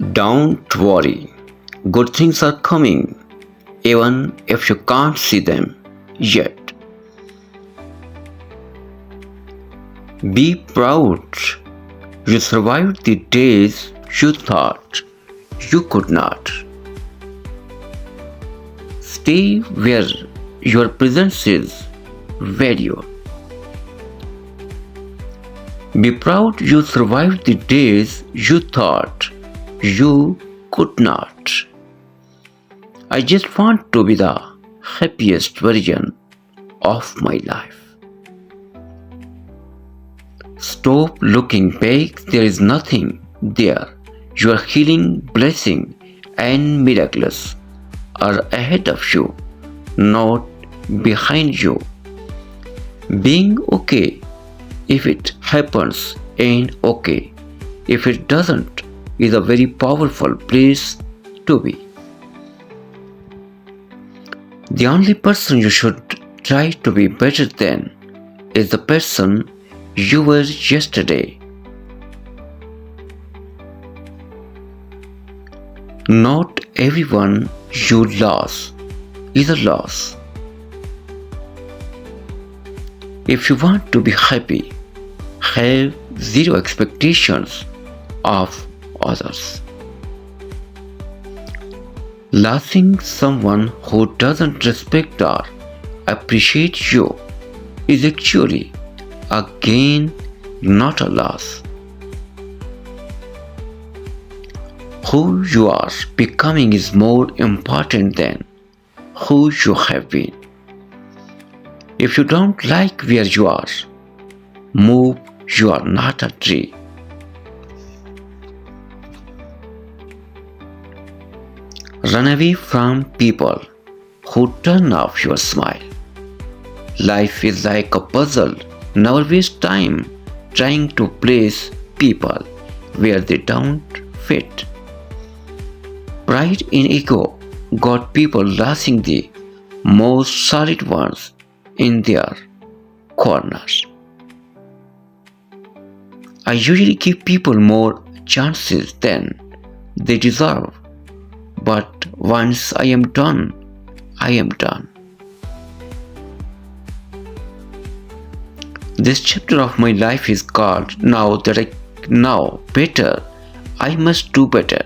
Don't worry, good things are coming, even if you can't see them yet. Be proud. You survived the days you thought you could not. Stay where your presence is valued. Be proud you survived the days you thought you could not. I just want to be the happiest version of my life. Stop looking back, there is nothing there. Your healing, blessing, and miracles are ahead of you, not behind you. Being okay if it happens and okay if it doesn't is a very powerful place to be. The only person you should try to be better than is the person you were yesterday. Not everyone you lost is a loss. If you want to be happy, have zero expectations of others. Losing someone who doesn't respect or appreciate you is actually a gain, not a loss. Who you are becoming is more important than who you have been. If you don't like where you are, move. You are not a tree. Run away from people who turn off your smile. Life is like a puzzle. Never waste time trying to place people where they don't fit. Pride and ego got people losing the most solid ones in their corners. I usually give people more chances than they deserve, but once I am done, I am done. This chapter of my life is called Now That I Know Better, I Must Do Better.